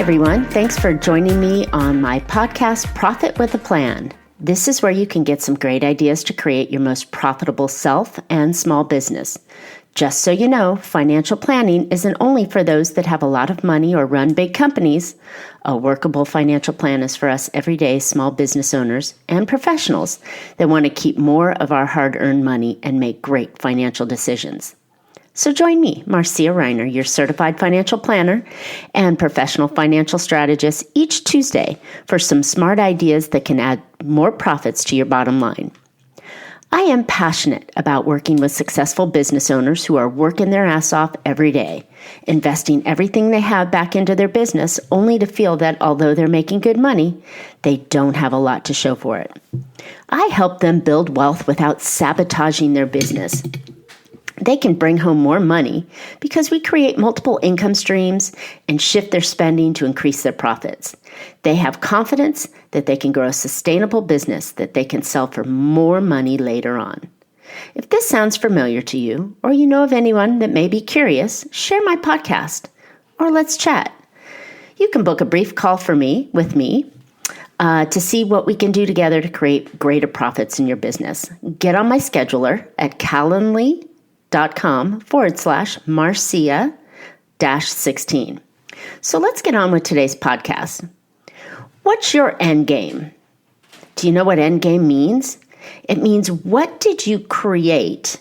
everyone. Thanks for joining me on my podcast, Profit with a Plan. This is where you can get some great ideas to create your most profitable self and small business. Just so you know, financial planning isn't only for those that have a lot of money or run big companies. A workable financial plan is for us everyday small business owners and professionals that want to keep more of our hard-earned money and make great financial decisions. So join me, Marcia Reiner, your certified financial planner and professional financial strategist, each Tuesday for some smart ideas that can add more profits to your bottom line. I am passionate about working with successful business owners who are working their ass off every day, investing everything they have back into their business only to feel that although they're making good money, they don't have a lot to show for it. I help them build wealth without sabotaging their business. They can bring home more money because we create multiple income streams and shift their spending to increase their profits. They have confidence that they can grow a sustainable business that they can sell for more money later on. If this sounds familiar to you, or you know of anyone that may be curious, share my podcast, or let's chat. You can book a brief call with me to see what we can do together to create greater profits in your business. Get on my scheduler at calendly.com/Marcia-16. So let's get on with today's podcast. What's your end game? Do you know what end game means? It means what did you create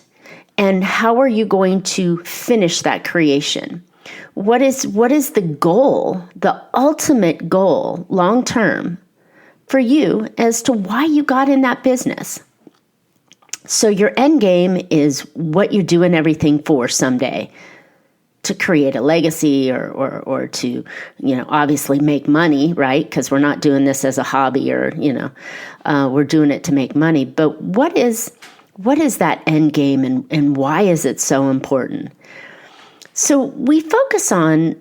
and how are you going to finish that creation? What is the goal, the ultimate goal, long term, for you as to why you got in that business? So your end game is what you're doing everything for someday, to create a legacy or to, obviously make money, right? Because we're not doing this as a hobby or, we're doing it to make money. But what is that end game and why is it so important? So we focus on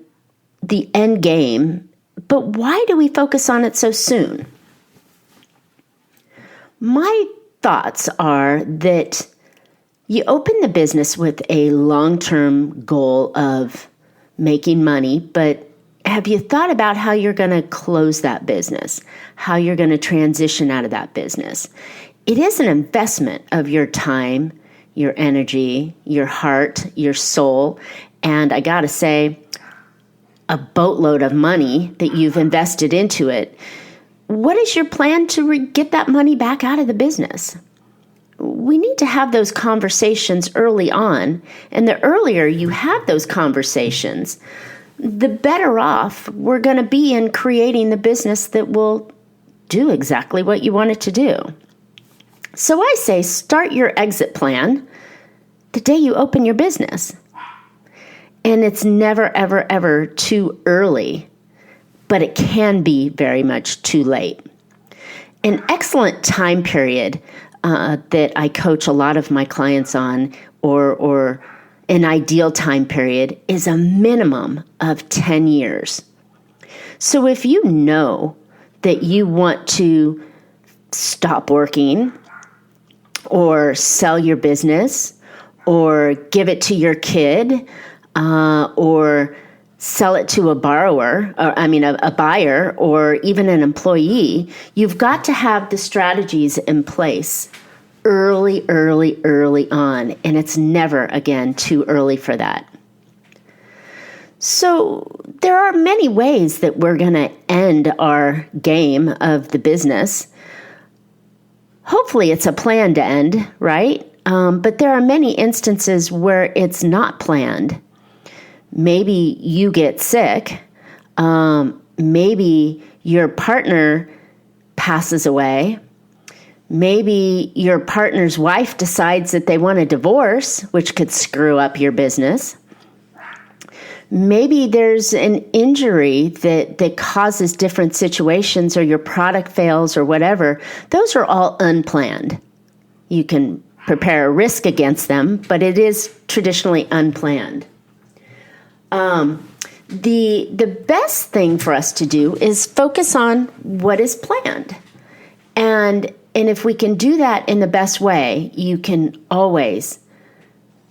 the end game, but why do we focus on it so soon? My thoughts are that you open the business with a long-term goal of making money, but have you thought about how you're going to close that business, how you're going to transition out of that business? It is an investment of your time, your energy, your heart, your soul, and I got to say, a boatload of money that you've invested into it. What is your plan to get that money back out of the business? We need to have those conversations early on, and the earlier you have those conversations, the better off we're going to be in creating the business that will do exactly what you want it to do. So I say start your exit plan the day you open your business. And it's never, ever, ever too early, but it can be very much too late. An excellent time period that I coach a lot of my clients on, or an ideal time period, is a minimum of 10 years. So if you know that you want to stop working or sell your business or give it to your kid or sell it to a borrower, a buyer, or even an employee, you've got to have the strategies in place early on. And it's never, again, too early for that. So there are many ways that we're going to end our game of the business. Hopefully it's a planned end, right? But there are many instances where it's not planned. Maybe you get sick. Maybe your partner passes away. Maybe your partner's wife decides that they want a divorce, which could screw up your business. Maybe there's an injury that causes different situations, or your product fails or whatever. Those are all unplanned. You can prepare a risk against them, but it is traditionally unplanned. The best thing for us to do is focus on what is planned. And if we can do that in the best way, you can always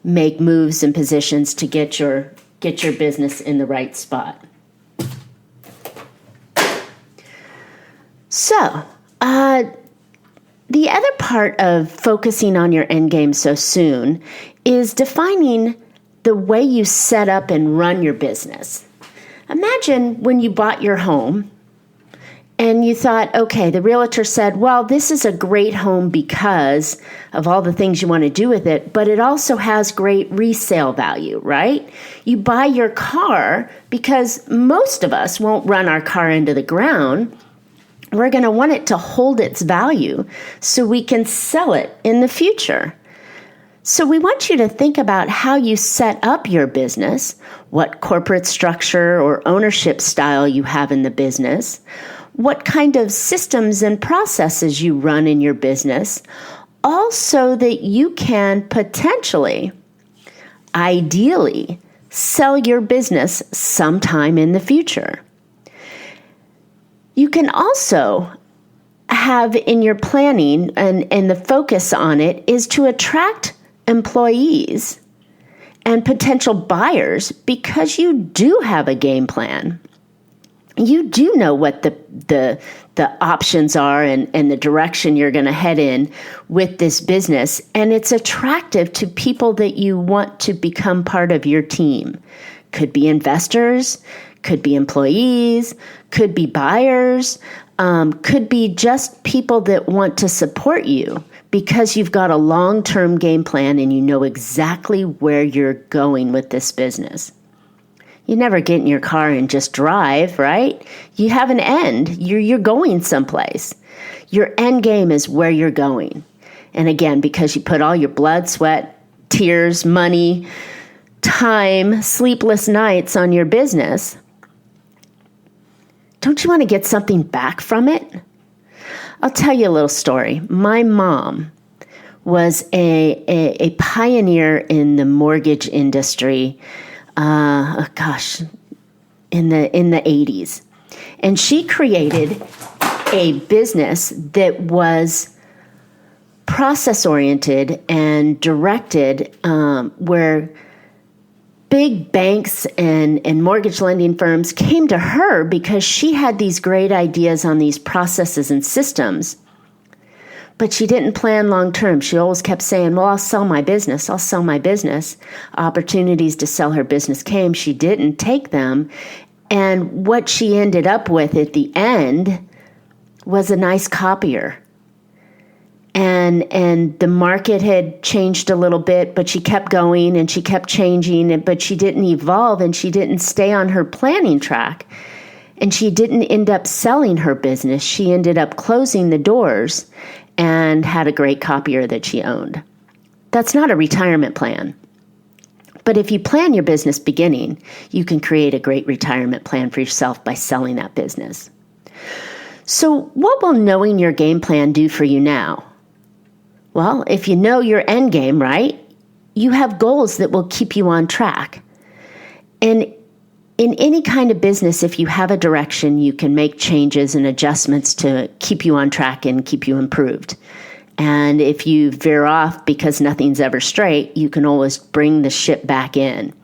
make moves and positions to get your business in the right spot. So, the other part of focusing on your end game so soon is defining the way you set up and run your business. Imagine when you bought your home and you thought, okay, the realtor said, well, this is a great home because of all the things you want to do with it, but it also has great resale value, right? You buy your car because most of us won't run our car into the ground. We're going to want it to hold its value so we can sell it in the future. So we want you to think about how you set up your business, what corporate structure or ownership style you have in the business, what kind of systems and processes you run in your business, all so that you can potentially, ideally, sell your business sometime in the future. You can also have in your planning, and the focus on it is to attract employees and potential buyers because you do have a game plan. You do know what the options are and the direction you're going to head in with this business, and it's attractive to people that you want to become part of your team. Could be investors, could be employees, could be buyers, could be just people that want to support you because you've got a long-term game plan and you know exactly where you're going with this business. You never get in your car and just drive, right? You have an end. You're going someplace. Your end game is where you're going. And again, because you put all your blood, sweat, tears, money, time, sleepless nights on your business, don't you want to get something back from it? I'll tell you a little story. My mom was a pioneer in the mortgage industry, in the 80s. And she created a business that was process-oriented and directed, where big banks and mortgage lending firms came to her because she had these great ideas on these processes and systems. But she didn't plan long term. She always kept saying, well, I'll sell my business. I'll sell my business. Opportunities to sell her business came. She didn't take them. And what she ended up with at the end was a nice copier. And the market had changed a little bit, but she kept going and she kept changing, but she didn't evolve and she didn't stay on her planning track. And she didn't end up selling her business. She ended up closing the doors and had a great copier that she owned. That's not a retirement plan. But if you plan your business beginning, you can create a great retirement plan for yourself by selling that business. So what will knowing your game plan do for you now? Well, if you know your end game, right, you have goals that will keep you on track. And in any kind of business, if you have a direction, you can make changes and adjustments to keep you on track and keep you improved. And if you veer off because nothing's ever straight, you can always bring the ship back in.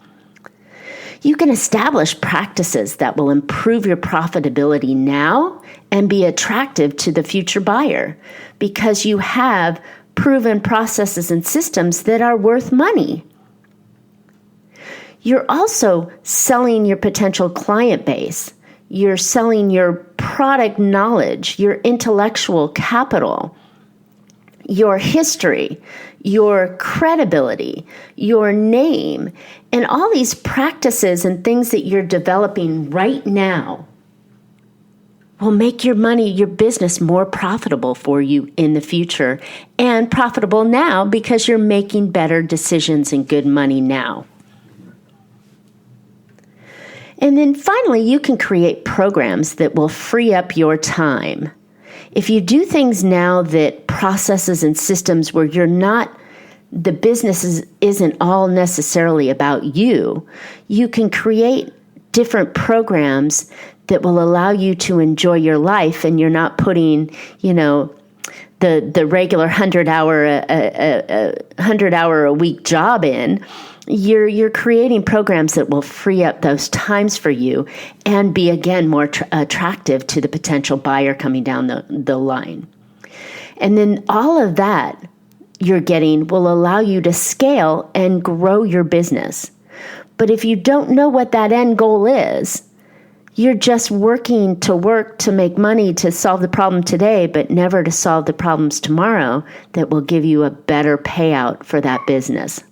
You can establish practices that will improve your profitability now and be attractive to the future buyer because you have proven processes and systems that are worth money. You're also selling your potential client base. You're selling your product knowledge, your intellectual capital, your history, your credibility, your name, and all these practices and things that you're developing right now will make your money, your business more profitable for you in the future, and profitable now because you're making better decisions and good money now. And then finally, you can create programs that will free up your time. If you do things now that processes and systems where you're not, the business isn't all necessarily about you, you can create different programs that will allow you to enjoy your life, and you're not putting, the regular 100 hour a week job in. you're creating programs that will free up those times for you and be, again, more attractive to the potential buyer coming down the line. And then all of that you're getting will allow you to scale and grow your business. But if you don't know what that end goal is, you're just working to make money to solve the problem today, but never to solve the problems tomorrow that will give you a better payout for that business.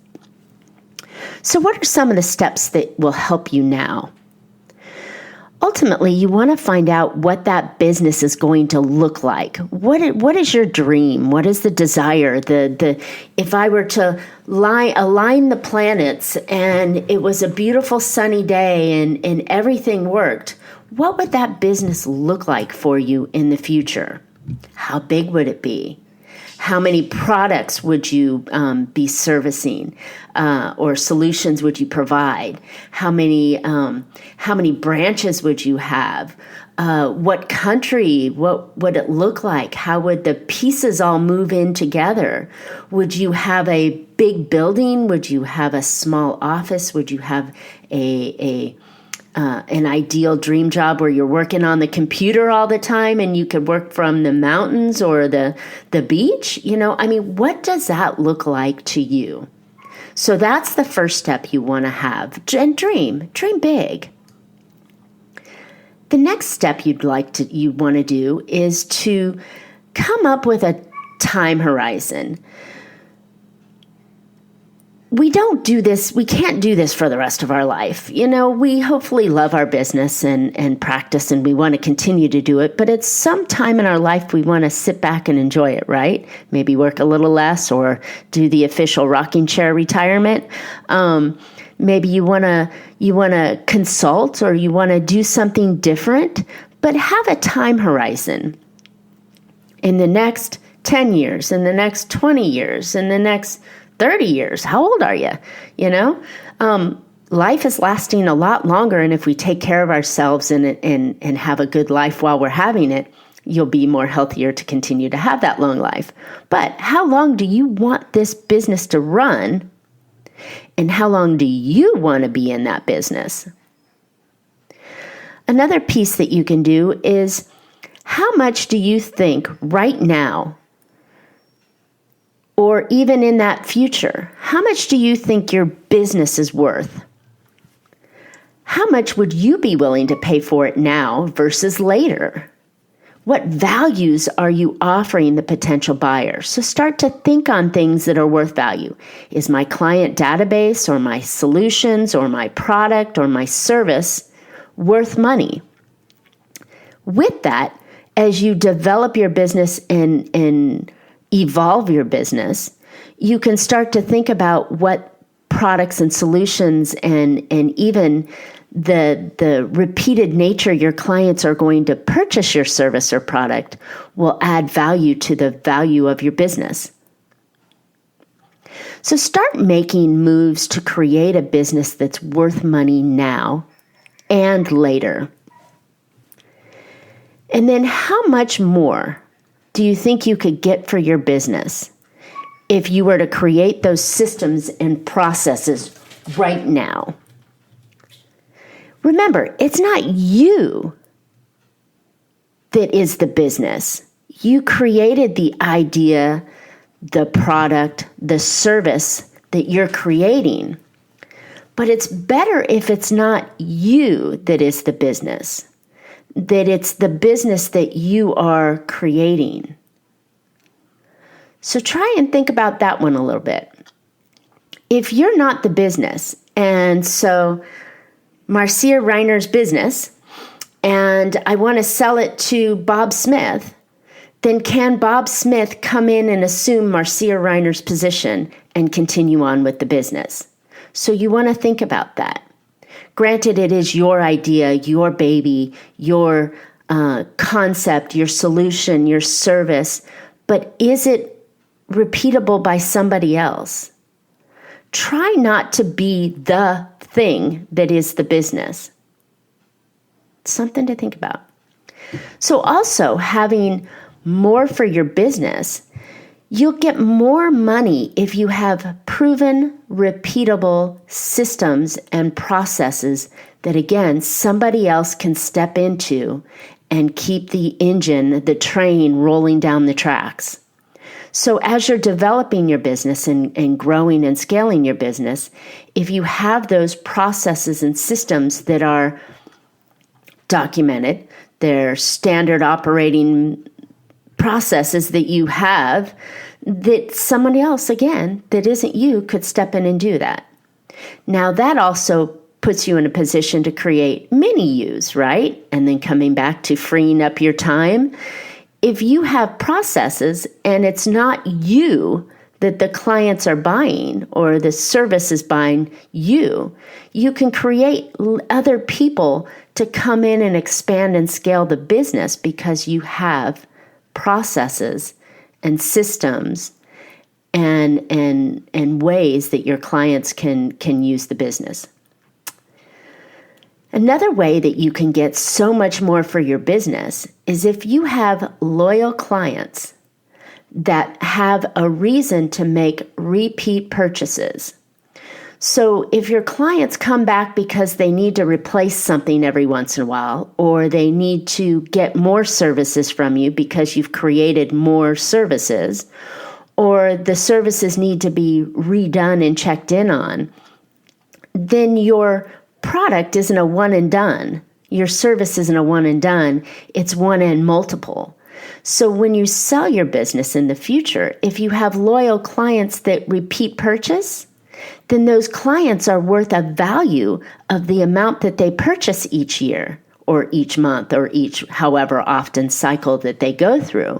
So what are some of the steps that will help you now? Ultimately, you want to find out what that business is going to look like. What is your dream? What is the desire? If I were to align the planets and it was a beautiful sunny day and everything worked, what would that business look like for you in the future? How big would it be? How many products would you be servicing, or solutions would you provide? How many branches would you have? What country? What would it look like? How would the pieces all move in together? Would you have a big building? Would you have a small office? Would you have an ideal dream job where you're working on the computer all the time and you could work from the mountains or the beach? What does that look like to you? So that's the first step you want to have. And dream big. The next step you want to do is to come up with a time horizon. We can't do this for the rest of our life. We hopefully love our business and practice, and we want to continue to do it, but at some time in our life, we want to sit back and enjoy it, right? Maybe work a little less or do the official rocking chair retirement. Maybe you want to consult or you want to do something different, but have a time horizon. In the next 10 years, in the next 20 years, in the next 30 years. How old are you? Life is lasting a lot longer, and if we take care of ourselves and have a good life while we're having it, you'll be more healthier to continue to have that long life. But how long do you want this business to run, and how long do you want to be in that business? Another piece that you can do is, how much do you think right now, or even in that future, how much do you think your business is worth? How much would you be willing to pay for it now versus later? What values are you offering the potential buyer? So start to think on things that are worth value. Is my client database or my solutions or my product or my service worth money? With that, as you develop your business and evolve your business, you can start to think about what products and solutions and even the repeated nature your clients are going to purchase your service or product will add value to the value of your business. So start making moves to create a business that's worth money now and later. And then how much more do you think you could get for your business if you were to create those systems and processes right now? Remember, it's not you that is the business. You created the idea, the product, the service that you're creating. But it's better if it's not you that is the business, that it's the business that you are creating. So try and think about that one a little bit. If you're not the business, and so Marcia Reiner's business, and I want to sell it to Bob Smith, then can Bob Smith come in and assume Marcia Reiner's position and continue on with the business? So you want to think about that. Granted, it is your idea, your baby, your concept, your solution, your service, but is it repeatable by somebody else? Try not to be the thing that is the business. Something to think about. So also having more for your business, you'll get more money if you have proven, repeatable systems and processes that, again, somebody else can step into and keep the engine, the train rolling down the tracks. So as you're developing your business and growing and scaling your business, if you have those processes and systems that are documented, they're standard operating processes that you have, that somebody else, again, that isn't you, could step in and do that. Now, that also puts you in a position to create mini yous, right? And then coming back to freeing up your time. If you have processes and it's not you that the clients are buying or the service is buying you can create other people to come in and expand and scale the business because you have processes and systems and ways that your clients can use the business. Another way that you can get so much more for your business is if you have loyal clients that have a reason to make repeat purchases. So if your clients come back because they need to replace something every once in a while, or they need to get more services from you because you've created more services, or the services need to be redone and checked in on, then your product isn't a one and done. Your service isn't a one and done. It's one and multiple. So when you sell your business in the future, if you have loyal clients that repeat purchase, then those clients are worth a value of the amount that they purchase each year or each month or each however often cycle that they go through.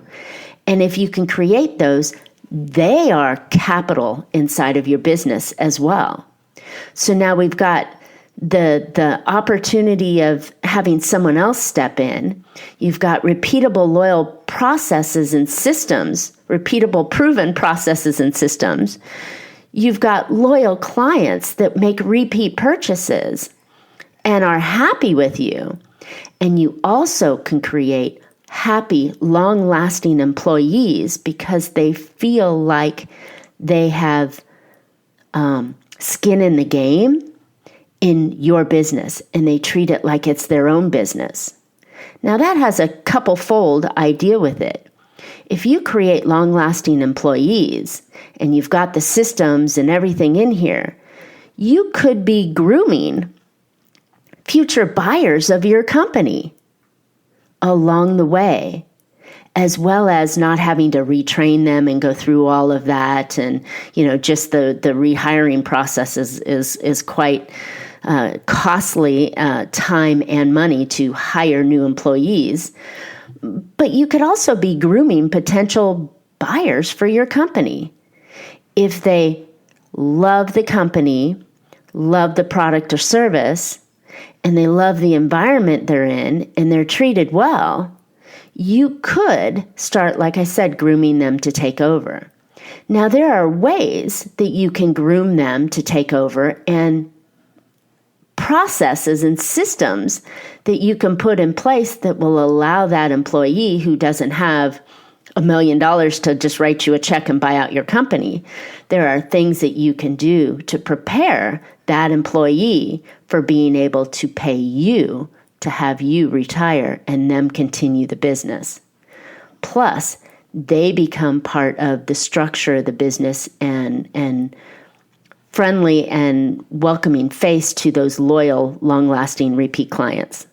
And if you can create those, they are capital inside of your business as well. So now we've got the opportunity of having someone else step in. You've got repeatable, loyal processes and systems, repeatable, proven processes and systems. You've got loyal clients that make repeat purchases and are happy with you. And you also can create happy, long-lasting employees because they feel like they have skin in the game in your business, and they treat it like it's their own business. Now that has a couple-fold idea with it. If you create long-lasting employees and you've got the systems and everything in here, you could be grooming future buyers of your company along the way, as well as not having to retrain them and go through all of that. And, just the rehiring process is quite costly time and money to hire new employees. But you could also be grooming potential buyers for your company. If they love the company, love the product or service, and they love the environment they're in, and they're treated well, you could start, like I said, grooming them to take over. Now, there are ways that you can groom them to take over and processes and systems that you can put in place that will allow that employee who doesn't have $1 million to just write you a check and buy out your company. There are things that you can do to prepare that employee for being able to pay you to have you retire and them continue the business. Plus, they become part of the structure of the business and friendly and welcoming face to those loyal, long-lasting repeat clients.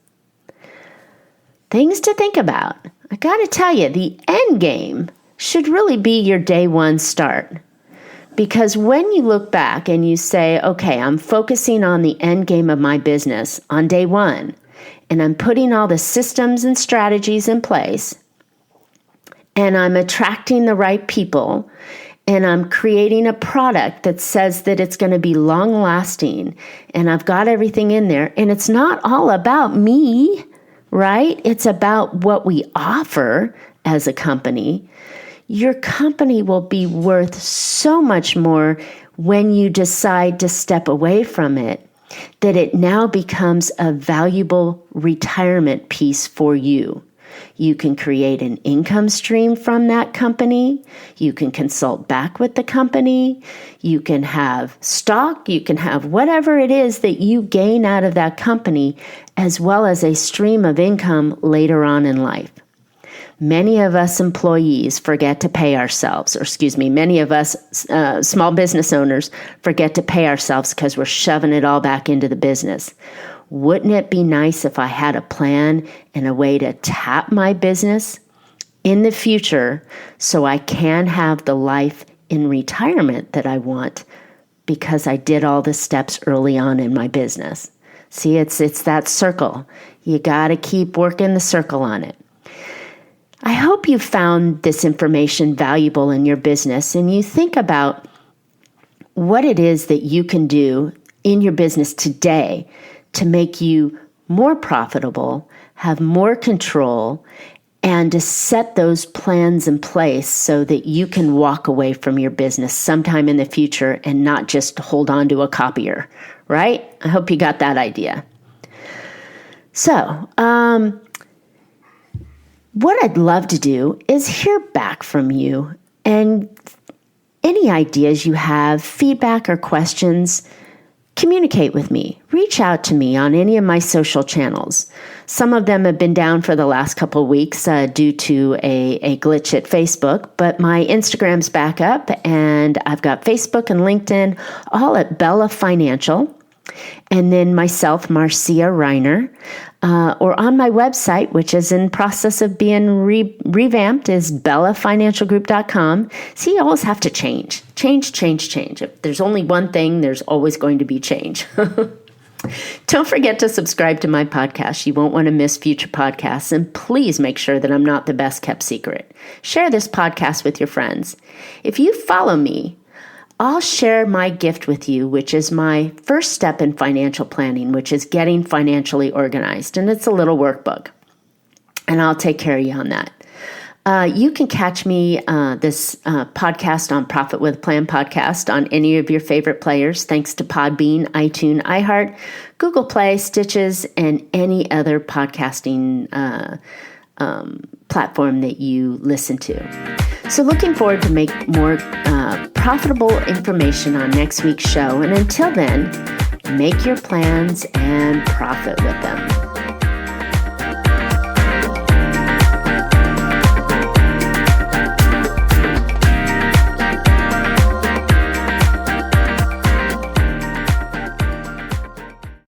Things to think about. I got to tell you, the end game should really be your day one start. Because when you look back and you say, okay, I'm focusing on the end game of my business on day one, and I'm putting all the systems and strategies in place, and I'm attracting the right people, and I'm creating a product that says that it's going to be long-lasting, and I've got everything in there, and it's not all about me, right? It's about what we offer as a company. Your company will be worth so much more when you decide to step away from it, that it now becomes a valuable retirement piece for you. You can create an income stream from that company. You can consult back with the company. You can have stock. You can have whatever it is that you gain out of that company, as well as a stream of income later on in life. Many of us employees forget to pay ourselves, many of us small business owners forget to pay ourselves because we're shoving it all back into the business. Wouldn't it be nice if I had a plan and a way to tap my business in the future so I can have the life in retirement that I want because I did all the steps early on in my business? See, it's that circle. You got to keep working the circle on it. I hope you found this information valuable in your business and you think about what it is that you can do in your business today to make you more profitable, have more control, and to set those plans in place so that you can walk away from your business sometime in the future and not just hold on to a copier, right? I hope you got that idea. So, what I'd love to do is hear back from you and any ideas you have, feedback or questions, communicate with me. Reach out to me on any of my social channels. Some of them have been down for the last couple of weeks due to a glitch at Facebook, but my Instagram's back up and I've got Facebook and LinkedIn all at Bella Financial. And then myself, Marcia Reiner, or on my website, which is in process of being revamped, is bellafinancialgroup.com. See, you always have to change. If there's only one thing, there's always going to be change. Don't forget to subscribe to my podcast. You won't want to miss future podcasts. And please make sure that I'm not the best kept secret. Share this podcast with your friends. If you follow me, I'll share my gift with you, which is my first step in financial planning, which is getting financially organized. And it's a little workbook. And I'll take care of you on that. You can catch me, this podcast on Profit with a Plan podcast on any of your favorite players, thanks to Podbean, iTunes, iHeart, Google Play, Stitches, and any other podcasting platform that you listen to. So looking forward to make more profitable information on next week's show. And until then, make your plans and profit with them.